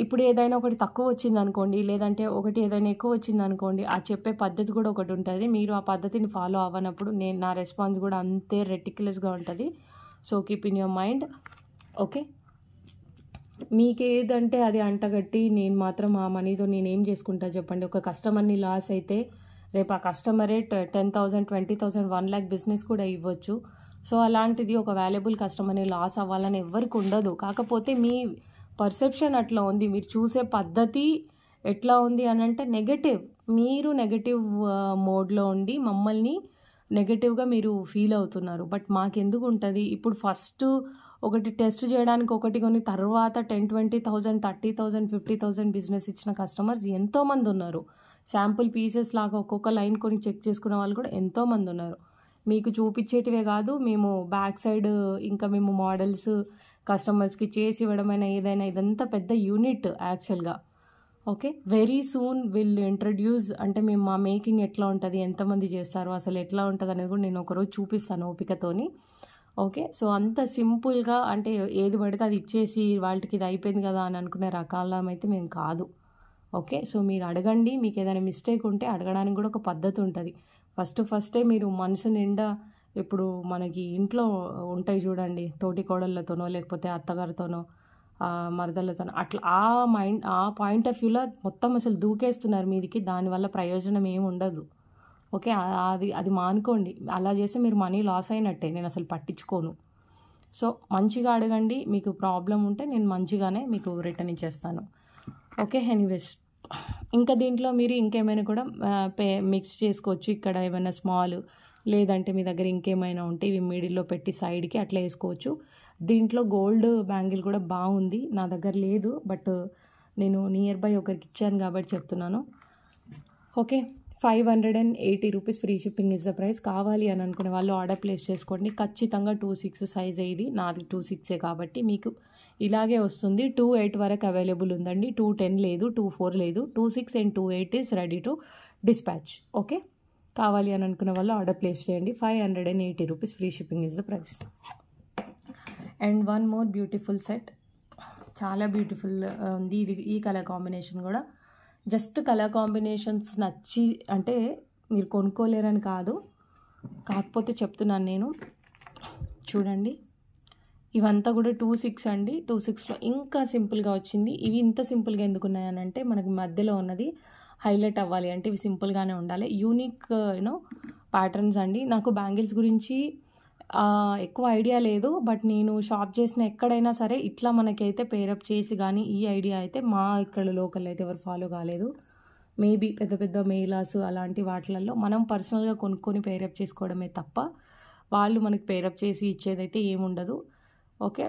ఇప్పుడు ఏదైనా ఒకటి తక్కువ వచ్చింది అనుకోండి, లేదంటే ఒకటి ఏదైనా ఎక్కువ వచ్చింది అనుకోండి, ఆ చెప్పే పద్ధతి కూడా ఒకటి ఉంటుంది. మీరు ఆ పద్ధతిని ఫాలో అవ్వనప్పుడు నా రెస్పాన్స్ కూడా అంతే రెటిక్యులస్గా ఉంటుంది. So keep in your mind. Okay, మీకేదంటే అది అంటగట్టి నేను మాత్రం ఆ మనీతో నేనేం చేసుకుంటా చెప్పండి. ఒక కస్టమర్ని లాస్ అయితే రేపు ఆ కస్టమరే 10,000 20,000 1 lakh బిజినెస్ కూడా ఇవ్వచ్చు. సో అలాంటిది ఒక వాల్యుబుల్ కస్టమర్ని లాస్ అవ్వాలని ఎవరికి ఉండదు. కాకపోతే మీ పర్సెప్షన్ అట్లా ఉంది, మీరు చూసే పద్ధతి ఎట్లా ఉంది అని అంటే మీరు నెగటివ్ మోడ్లో ఉండి మమ్మల్ని నెగటివ్గా మీరు ఫీల్ అవుతున్నారు. బట్ మాకెందుకు ఉంటుంది, ఇప్పుడు ఫస్ట్ ఒకటి టెస్ట్ చేయడానికి ఒకటి కొని తర్వాత 10,000 20,000 30,000 50,000 బిజినెస్ ఇచ్చిన కస్టమర్స్ ఎంతోమంది ఉన్నారు. శాంపుల్ పీసెస్ లాగా ఒక్కొక్క లైన్ కొని చెక్ చేసుకునే వాళ్ళు కూడా ఎంతోమంది ఉన్నారు. మీకు చూపించేటివే కాదు, మేము బ్యాక్ సైడ్ ఇంకా మేము మోడల్స్ కస్టమర్స్కి చేసి ఇవ్వడమైనా ఏదైనా ఇదంతా పెద్ద యూనిట్ యాక్చువల్గా. Okay, very soon will introduce అంటే మేము మా మేకింగ్ ఎట్లా ఉంటుంది, ఎంతమంది చేస్తారు, అసలు ఎట్లా ఉంటుంది అనేది కూడా నేను ఒకరోజు చూపిస్తాను ఓపికతోని. ఓకే, సో అంత సింపుల్గా అంటే ఏది పడితే అది ఇచ్చేసి వాళ్ళకి ఇది అయిపోయింది కదా అని అనుకునే రకాలం అయితే మేము కాదు. ఓకే, సో మీరు అడగండి, మీకు ఏదైనా మిస్టేక్ ఉంటే అడగడానికి కూడా ఒక పద్ధతి ఉంటుంది. ఫస్టే మీరు మనసు నిండా ఇప్పుడు మనకి ఇంట్లో ఉంటాయి చూడండి, తోటి కోడళ్ళతోనో లేకపోతే అత్తగారితోనో మరదళ్ళతోనో అట్లా ఆ పాయింట్ ఆఫ్ వ్యూలో మొత్తం అసలు దూకేస్తున్నారు మీదికి, దానివల్ల ప్రయోజనం ఏమి ఉండదు. ఓకే, అది మానుకోండి. అలా చేస్తే మీరు మనీ లాస్ అయినట్టే, నేను అసలు పట్టించుకోను. సో మంచిగా అడగండి, మీకు ప్రాబ్లం ఉంటే నేను మంచిగానే మీకు రిటర్న్ ఇచ్చేస్తాను. ఓకే, ఎనీవేస్ ఇంకా దీంట్లో మీరు ఇంకేమైనా కూడా మిక్స్ చేసుకోవచ్చు. ఇక్కడ ఏమైనా స్మాల్ లేదంటే మీ దగ్గర ఇంకేమైనా ఉంటే ఇవి మిడిల్లో పెట్టి సైడ్కి అట్లా వేసుకోవచ్చు. దీంట్లో గోల్డ్ బ్యాంగిల్ కూడా బాగుంది, నా దగ్గర లేదు, బట్ నేను నియర్ బై ఒకరికి ఇచ్చాను కాబట్టి చెప్తున్నాను. Okay, 580 rupees free shipping is the price. కావాలి అని అనుకునే వాళ్ళు ఆర్డర్ ప్లేస్ చేసుకోండి. ఖచ్చితంగా 26 సైజ్ ఇది, నాది 26 కాబట్టి మీకు ఇలాగే వస్తుంది. 28 వరకు అవైలబుల్ ఉందండి, 210 లేదు, 24 లేదు, 26 and 28 is ready to dispatch. Okay, కావాలి అని అనుకునే వాళ్ళు ఆర్డర్ ప్లేస్ చేయండి. 580 rupees free shipping is the price. And one more beautiful set, చాలా బ్యూటిఫుల్ ఉంది ఇది. ఈ కలర్ కాంబినేషన్ కూడా జస్ట్ కలర్ కాంబినేషన్స్ నచ్చి అంటే మీరు కొనుక్కోలేరని కాదు, కాకపోతే చెప్తున్నాను నేను. చూడండి, ఇవంతా కూడా 26 అండి. 26లో ఇంకా సింపుల్గా వచ్చింది. ఇవి ఇంత సింపుల్గా ఎందుకు ఉన్నాయనంటే మనకి మధ్యలో ఉన్నది హైలైట్ అవ్వాలి అంటే ఇవి సింపుల్గానే ఉండాలి. యూనిక్ ప్యాటర్న్స్ అండి. నాకు బ్యాంగిల్స్ గురించి ఎక్కువ ఐడియా లేదు, బట్ నేను షాప్ చేసిన ఎక్కడైనా సరే ఇట్లా మనకైతే పేరప్ చేసి కానీ ఈ ఐడియా అయితే మా ఇక్కడ లోకల్ అయితే ఎవరు ఫాలో కాలేదు. మేబీ పెద్ద పెద్ద మేలాస్ అలాంటి వాటిలలో మనం పర్సనల్గా కొనుక్కొని పేరప్ చేసుకోవడమే తప్ప వాళ్ళు మనకి పేరప్ చేసి ఇచ్చేదైతే ఏముండదు. ఓకే,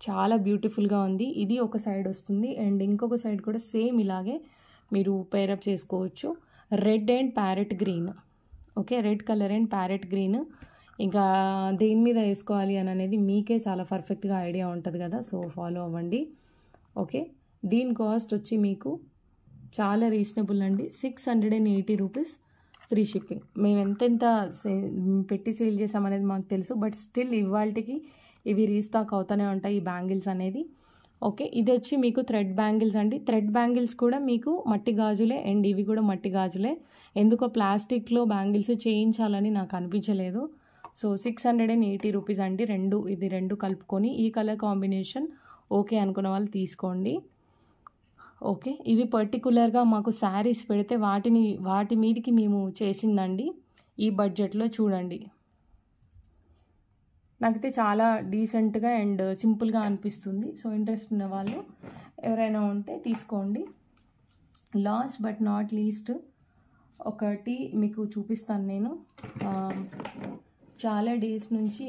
చాలా బ్యూటిఫుల్గా ఉంది. ఇది ఒక సైడ్ వస్తుంది అండ్ ఇంకొక సైడ్ కూడా సేమ్ ఇలాగే మీరు పేరప్ చేసుకోవచ్చు. Red and parrot green. Okay, red colour and parrot green. ఇంకా దేని మీద వేసుకోవాలి అని అనేది మీకే చాలా పర్ఫెక్ట్గా ఐడియా ఉంటుంది కదా, సో ఫాలో అవ్వండి. ఓకే, దీని కాస్ట్ వచ్చి మీకు చాలా రీజనబుల్ అండి, 680 రూపీస్ ఫ్రీ షిప్పింగ్. మేము ఎంతెంత పెట్టి సేల్ చేసామనేది మాకు తెలుసు, బట్ స్టిల్ ఇవాళకి ఇవి రీస్టాక్ అవుతూనే ఉంటాయి ఈ బ్యాంగిల్స్ అనేది. ఓకే, ఇది వచ్చి మీకు థ్రెడ్ బ్యాంగిల్స్ అండి. థ్రెడ్ బ్యాంగిల్స్ కూడా మీకు మట్టి గాజులే అండ్ ఇవి కూడా మట్టి గాజులే. ఎందుకో ప్లాస్టిక్లో బ్యాంగిల్స్ చేయించాలని నాకు అనిపించలేదు. సో 680 రూపీస్ అండి, రెండు కలుపుకొని. ఈ కలర్ కాంబినేషన్ ఓకే అనుకున్న వాళ్ళు తీసుకోండి. ఓకే, ఇవి పర్టికులర్గా మాకు శారీస్ పెడితే వాటి మీదకి మేము చేసిందండి ఈ బడ్జెట్లో. చూడండి, నాకైతే చాలా డీసెంట్గా అండ్ సింపుల్గా అనిపిస్తుంది. సో ఇంట్రెస్ట్ ఉన్న వాళ్ళు ఎవరైనా ఉంటే తీసుకోండి. లాస్ట్ బట్ నాట్ లీస్ట్ ఒకటి మీకు చూపిస్తాను నేను. చాలా డేస్ నుంచి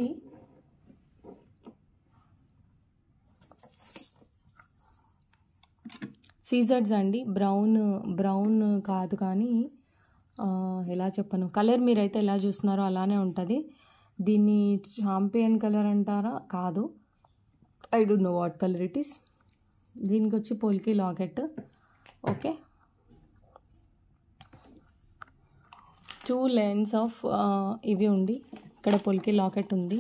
సీజర్స్ అండి. బ్రౌన్ కాదు కానీ ఎలా చెప్పను, కలర్ మీరైతే ఎలా చూస్తున్నారో అలానే ఉంటుంది. దీన్ని చాంపియన్ కలర్ అంటారా, కాదు, I don't know what colour it is. దీనికి వచ్చి పోల్కి లాకెట్. ఓకే, 2 లైన్స్ ఆఫ్ ఇవి ఉంది. ఇక్కడ పొల్కి లాకెట్ ఉంది.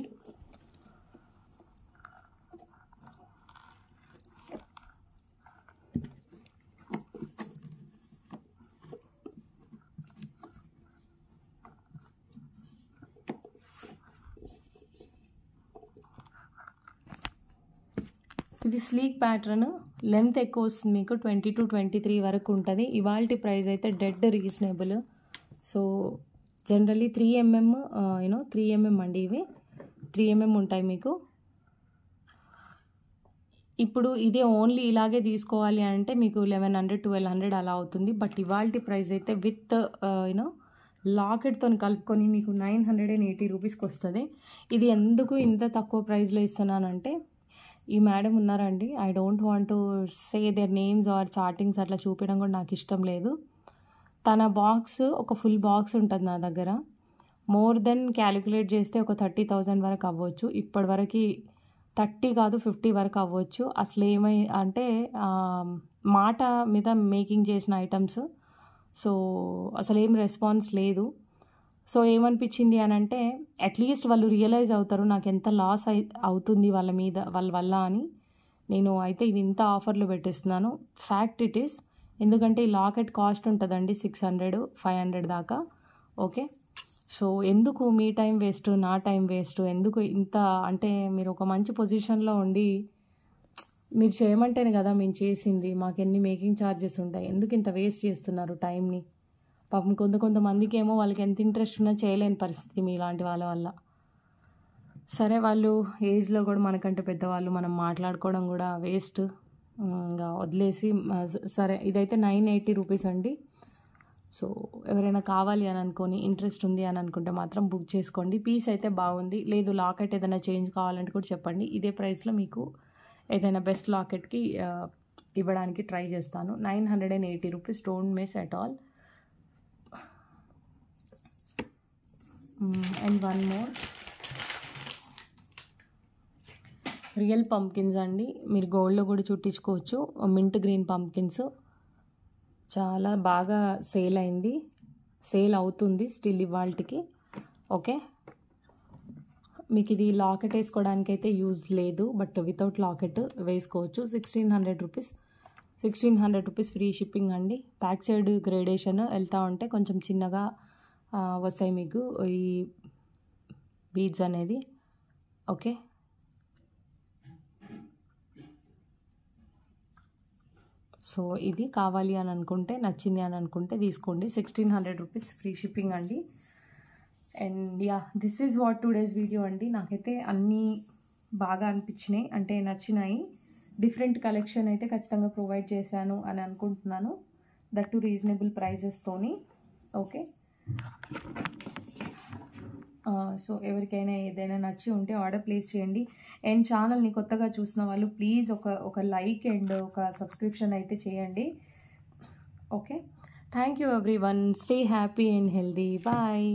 ఇది స్లీక్ ప్యాటర్న్, లెంత్ ఎక్కువ వస్తుంది మీకు, 20 to 23 వరకు ఉంటుంది. ఇవాల్టి ప్రైస్ అయితే did reasonable. So generally 3mm 3mm అండి, ఇవి 3mm ఉంటాయి మీకు. ఇప్పుడు ఇదే ఓన్లీ ఇలాగే తీసుకోవాలి అంటే మీకు 1100-1200 అలా అవుతుంది. బట్ ఇవాల్టి ప్రైస్ అయితే విత్ లాకెట్తో కలుపుకొని మీకు 980 రూపీస్కి వస్తుంది. ఇది ఎందుకు ఇంత తక్కువ ప్రైస్లో ఇస్తున్నానంటే, ఈ మేడం ఉన్నారండి, I don't want to say their names or chartings అట్లా చూపించడం కూడా నాకు ఇష్టం లేదు. తన బాక్స్ ఒక ఫుల్ బాక్స్ ఉంటుంది నా దగ్గర. మోర్ దెన్ క్యాలిక్యులేట్ చేస్తే ఒక 30,000 వరకు అవ్వచ్చు. ఇప్పటివరకు 30 కాదు 50 వరకు అవ్వచ్చు. అసలు ఏమై అంటే మాట మీద మేకింగ్ చేసిన ఐటమ్స్. సో అసలు ఏం రెస్పాన్స్ లేదు. సో ఏమనిపించింది అని అంటే, అట్లీస్ట్ వాళ్ళు రియలైజ్ అవుతారు నాకు ఎంత లాస్ అవుతుంది వాళ్ళ వల్ల అని. నేను అయితే ఇది ఇంత ఆఫర్లో పెట్టేస్తున్నాను. Fact it is. ఎందుకంటే ఈ లాకెట్ కాస్ట్ ఉంటుందండి 600-500 దాకా. ఓకే, సో ఎందుకు మీ టైం వేస్ట్, నా టైం వేస్ట్, ఎందుకు ఇంత అంటే మీరు ఒక మంచి పొజిషన్లో ఉండి మీరు చేయమంటేనే కదా మేము చేసింది. మాకు ఎన్ని మేకింగ్ ఛార్జెస్ ఉంటాయి, ఎందుకు ఇంత వేస్ట్ చేస్తున్నారు టైంని? పాపం కొంతమందికి ఏమో వాళ్ళకి ఎంత ఇంట్రెస్ట్ ఉన్నా చేయలేని పరిస్థితి మీలాంటి వాళ్ళ వల్ల. సరే వాళ్ళు ఏజ్లో కూడా మనకంటే పెద్దవాళ్ళు, మనం మాట్లాడుకోవడం కూడా వేస్ట్, ఇంకా వదిలేసి సరే ఇదైతే 980 రూపీస్ అండి. సో ఎవరైనా కావాలి అని అనుకొని ఇంట్రెస్ట్ ఉంది అని అనుకుంటే మాత్రం బుక్ చేసుకోండి. పీస్ అయితే బాగుంది. లేదు లాకెట్ ఏదైనా చేంజ్ కావాలంటే కూడా చెప్పండి. ఇదే ప్రైస్లో మీకు ఏదైనా బెస్ట్ లాకెట్కి ఇవ్వడానికి ట్రై చేస్తాను. 980 rupees, don't miss at all. And one more real pumpkins అండి. మీరు గోల్డ్లో కూడా చుట్టించుకోవచ్చు. మింట్ గ్రీన్ పంప్కిన్స్ చాలా బాగా సేల్ అయింది, సేల్ అవుతుంది స్టిల్ ఇవాళకి. ఓకే, మీకు ఇది లాకెట్ వేసుకోవడానికి అయితే యూజ్ లేదు, బట్ వితౌట్ లాకెట్ వేసుకోవచ్చు. 1600 రూపీస్, 1600 రూపీస్ ఫ్రీ షిప్పింగ్ అండి. బ్యాక్ సైడ్ గ్రేడేషన్ వెళ్తూ ఉంటే కొంచెం చిన్నగా వస్తాయి మీకు ఈ బీడ్స్ అనేది. ఓకే, సో ఇది కావాలి అని అనుకుంటే, నచ్చింది అని అనుకుంటే తీసుకోండి. 1600 రూపీస్ ఫ్రీ షిప్పింగ్ అండి. And yeah, this is what today's video అండి. నాకైతే అన్నీ బాగా అనిపించినాయి, అంటే నచ్చినాయి. డిఫరెంట్ కలెక్షన్ అయితే ఖచ్చితంగా ప్రొవైడ్ చేశాను అని అనుకుంటున్నాను, దట్ టు రీజనబుల్ ప్రైజెస్తోని. ఓకే, సో ఎవరికైనా ఏదైనా నచ్చి ఉంటే ఆర్డర్ ప్లేస్ చేయండి. అండ్ ఛానల్ని కొత్తగా చూసిన వాళ్ళు ప్లీజ్ ఒక లైక్ అండ్ ఒక సబ్స్క్రిప్షన్ అయితే చేయండి. Okay, thank you everyone. Stay happy and healthy. Bye.